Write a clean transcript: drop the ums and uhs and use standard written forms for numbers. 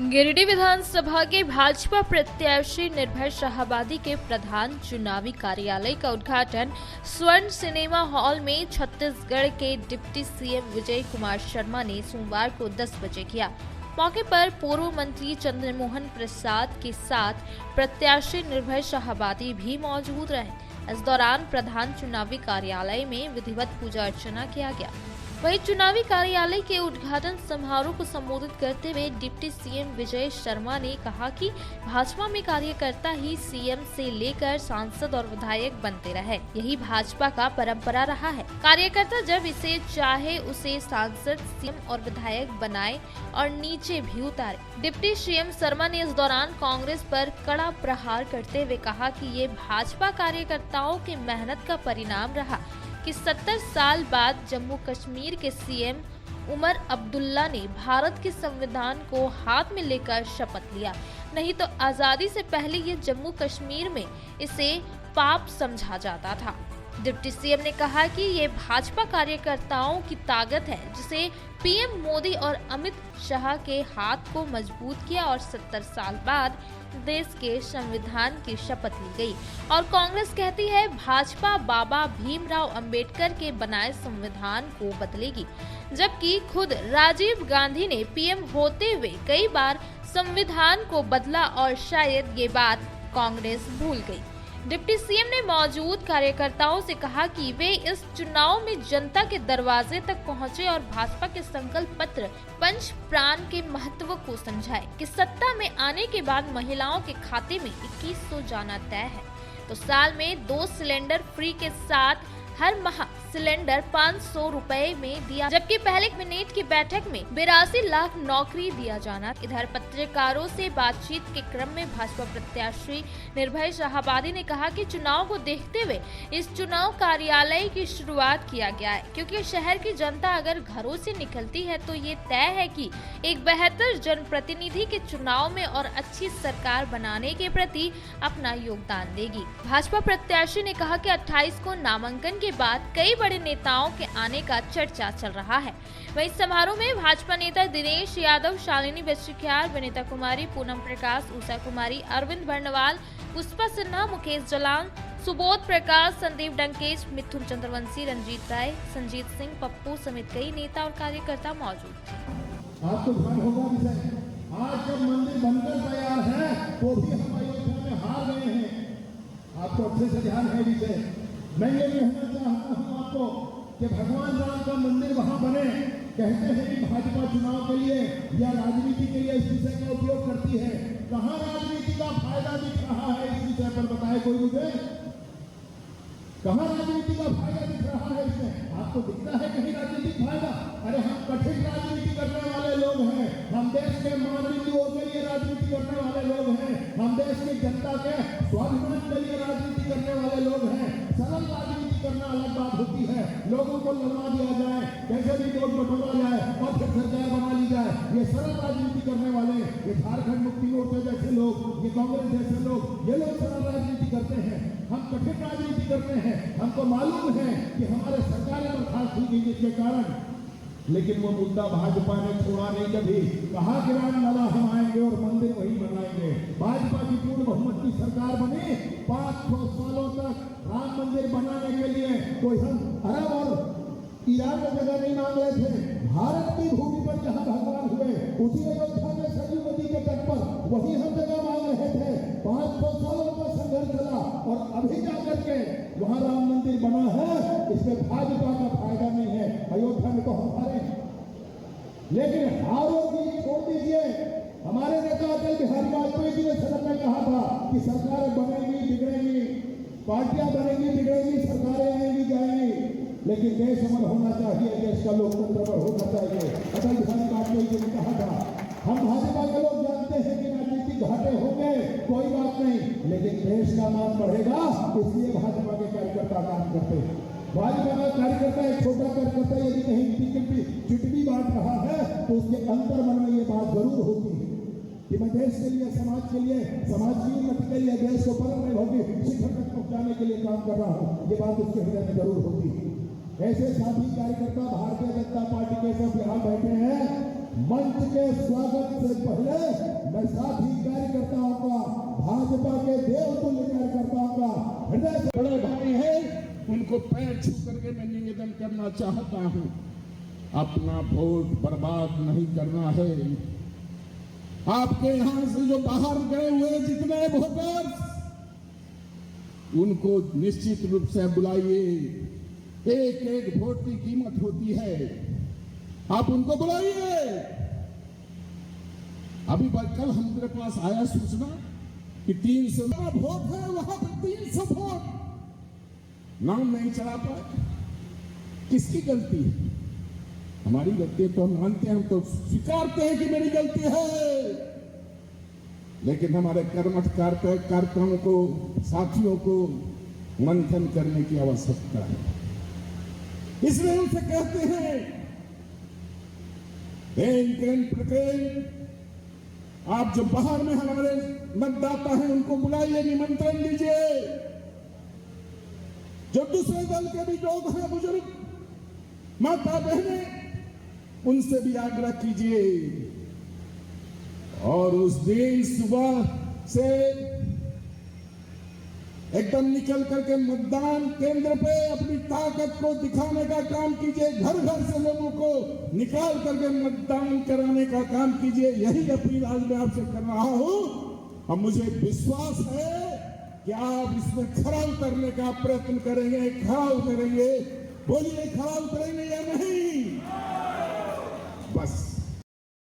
गिरिडीह विधानसभा के भाजपा प्रत्याशी निर्भय शाहाबादी के प्रधान चुनावी कार्यालय का उद्घाटन स्वर्ण सिनेमा हॉल में छत्तीसगढ़ के डिप्टी सीएम विजय कुमार शर्मा ने सोमवार को 10 बजे किया। मौके पर पूर्व मंत्री चंद्रमोहन प्रसाद के साथ प्रत्याशी निर्भय शाहाबादी भी मौजूद रहे। इस दौरान प्रधान चुनावी कार्यालय में विधिवत पूजा अर्चना किया गया। वहीं चुनावी कार्यालय के उद्घाटन समारोह को संबोधित करते हुए डिप्टी सीएम विजय शर्मा ने कहा कि भाजपा में कार्यकर्ता ही सीएम से लेकर सांसद और विधायक बनते रहे। यही भाजपा का परंपरा रहा है। कार्यकर्ता जब इसे चाहे उसे सांसद, सीएम और विधायक बनाए और नीचे भी उतारे। डिप्टी सीएम शर्मा ने इस दौरान कांग्रेस पर कड़ा प्रहार करते हुए कहा कि ये भाजपा कार्यकर्ताओं की मेहनत का परिणाम रहा कि 70 साल बाद जम्मू कश्मीर के सीएम उमर अब्दुल्ला ने भारत के संविधान को हाथ में लेकर शपथ लिया। नहीं तो आजादी से पहले ये जम्मू कश्मीर में इसे पाप समझा जाता था। डिप्टी सीएम ने कहा कि ये भाजपा कार्यकर्ताओं की ताकत है जिसे पीएम मोदी और अमित शाह के हाथ को मजबूत किया और 70 साल बाद देश के संविधान की शपथ ली गई। और कांग्रेस कहती है भाजपा बाबा भीमराव अंबेडकर के बनाए संविधान को बदलेगी, जबकि खुद राजीव गांधी ने पीएम होते हुए कई बार संविधान को बदला और शायद ये बात कांग्रेस भूल गई। डिप्टी सीएम ने मौजूद कार्यकर्ताओं से कहा कि वे इस चुनाव में जनता के दरवाजे तक पहुंचे और भाजपा के संकल्प पत्र पंच प्राण के महत्व को समझाए कि सत्ता में आने के बाद महिलाओं के खाते में 2100 जाना तय है, तो साल में 2 सिलेंडर फ्री के साथ हर माह सिलेंडर 500 रुपए में दिया, जबकि पहले कैबिनेट की बैठक में 82 लाख नौकरी दिया जाना। इधर पत्रकारों से बातचीत के क्रम में भाजपा प्रत्याशी निर्भय शाहाबादी ने कहा कि चुनाव को देखते हुए इस चुनाव कार्यालय की शुरुआत किया गया है, क्योंकि शहर की जनता अगर घरों से निकलती है तो ये तय है कि एक बेहतर जनप्रतिनिधि के चुनाव में और अच्छी सरकार बनाने के प्रति अपना योगदान देगी। भाजपा प्रत्याशी ने कहा कि 28 को नामांकन के बाद कई बड़े नेताओं के आने का चर्चा चल रहा है। वहीं समारोह में भाजपा नेता दिनेश यादव, शालिनी बेस्रिक्यार, विनीता कुमारी, पूनम प्रकाश, उषा कुमारी, अरविंद बर्नवाल, पुष्पा सिन्हा, मुकेश जलान, सुबोध प्रकाश, संदीप डंकेश, मिथुन चंद्रवंशी, रंजीत राय, संजीत सिंह, पप्पू समेत कई नेता और कार्यकर्ता मौजूद थे। आपको ध्यान होगा विषय, आज जब मंदिर बनकर तैयार है तो भी हम अयोध्या में हार गए हैं। आपको अच्छे से ध्यान है विषय। मैं ये कहना चाहता हूँ आपको कि भगवान राम का मंदिर वहाँ बने। कहते हैं कि भाजपा चुनाव के लिए या राजनीति के लिए इस विषय का उपयोग करती है। कहाँ राजनीति का फायदा दिख रहा है इस विषय पर बताए कोई मुझे? कहाँ राजनीति का फायदा दिख रहा है इसमें? आपको दिखता है कहीं राजनीतिक फायदा? अरे हम कठिन राजनीति करने वाले लोग हैं, हम देश के मानवीयों के लिए राजनीति करने वाले लोग हैं, हम देश की जनता के स्वाभिमान के लिए राजनीति करने वाले लोग हैं। सरल राजनीति करना अलग बात होती है, लोगों को लड़वा दिया जाए, कैसे भी वोट बटोरा जाए और फिर सरकार बना ली जाए, ये सरल राजनीति करने वाले, ये झारखंड मुक्ति मोर्चा जैसे लोग, ये कांग्रेस जैसे लोग, ये लोग सरल राजनीति करते हैं। हम कठिन राजनीति करते हैं। हमको मालूम है कि हमारे सरकारें बर्खास्त हुई गई जिसके कारण, लेकिन वो मुद्दा भाजपा ने छोड़ा नहीं। कभी कहा कि रामलला हम आएंगे और मंदिर वही बनाएंगे। भाजपा की पूर्ण बहुमत की सरकार बनी, 500 सालों तक राम मंदिर बनाने के लिए कोई हम अरब और ईरान में जगह नहीं मांग रहे थे। भारत की भूमि पर जहाँ भगवान हुए उसी अयोध्या में सरयू नदी के तट पर वही हम जगह मांग रहे थे। 500 सालों का संघर्ष चला और अभी जाकर के वहाँ राम मंदिर बना है। इसमें भाजपा का फायदा नहीं है। अयोध्या में तो हम हारे, लेकिन हारों की छोड़ दीजिए। हमारे नेता अटल बिहारी वाजपेयी जी ने सदन में कहा था कि सरकारें बनेंगी बिगड़ेंगी, पार्टियां बनेंगी बिगड़ेंगी, सरकारें आएंगी जाएंगी, लेकिन देश अमर होना चाहिए, देश का लोकतंत्र अमर होना चाहिए। अटल बिहारी वाजपेयी जी ने कहा था। हम भाजपा के लोग जानते हैं कि राजनीतिक घाटे होंगे, कोई बात नहीं, लेकिन देश का मान बढ़ेगा, इसलिए भाजपा के कार्यकर्ता काम करते हैं। भाजपा का कार्यकर्ता एक छोटा कार्यकर्ता यदि कहीं टिकट की चिट्ठी बांट रहा है तो उसके अंतर मन में ये बात जरूर होती है कि मैं देश के लिए, समाज के लिए, समाज की उन्नति के लिए, देश को परम वैभवी शिखर तक पहुंचाने के लिए काम कर रहा हूँ। ये बात उसके हृदय में जरूर होती है। ऐसे साथी कार्यकर्ता भारतीय जनता पार्टी के सब यहाँ बैठे हैं, मंच के स्वागत से पहले मैं साथी कार्यकर्ताओं का, भाजपा के देवतुल्य कार्यकर्ताओं का हृदय से बड़े भाई हैं, उनको पैर छू करके मैं निवेदन करना चाहता हूं, अपना वोट बर्बाद नहीं करना है। आपके यहां से जो बाहर गए हुए जितने वोटर्स, उनको निश्चित रूप से बुलाइए। एक एक वोट की कीमत होती है, आप उनको बुलाइए। अभी कल हमारे पास आया सूचना कि 300 वोट है, वहां पर 300 वोट नाम नहीं चढ़ा पाए। किसकी गलती है? हमारी गलती है तो हम मानते हैं, हम तो स्वीकारते हैं कि मेरी गलती है, लेकिन हमारे कर्मठ कार्यकर्ताओं को, साथियों को मंथन करने की आवश्यकता है। इसलिए उनसे कहते हैं, आप जो बाहर में हमारे मतदाता हैं उनको बुलाइए, निमंत्रण दीजिए। जो दूसरे दल के भी लोग हैं, बुजुर्ग माता बहने, उनसे भी आग्रह कीजिए। और उस दिन सुबह से एकदम निकल करके मतदान केंद्र पे अपनी ताकत को दिखाने का काम कीजिए। घर घर से लोगों को निकाल करके मतदान कराने का काम कीजिए। यही अपील आज मैं आपसे कर रहा हूं। और मुझे विश्वास है कि आप इसमें खरा उतरने का प्रयत्न करेंगे, खरा उतरेंगे। बोलिए, खरा उतरेंगे या नहीं? बस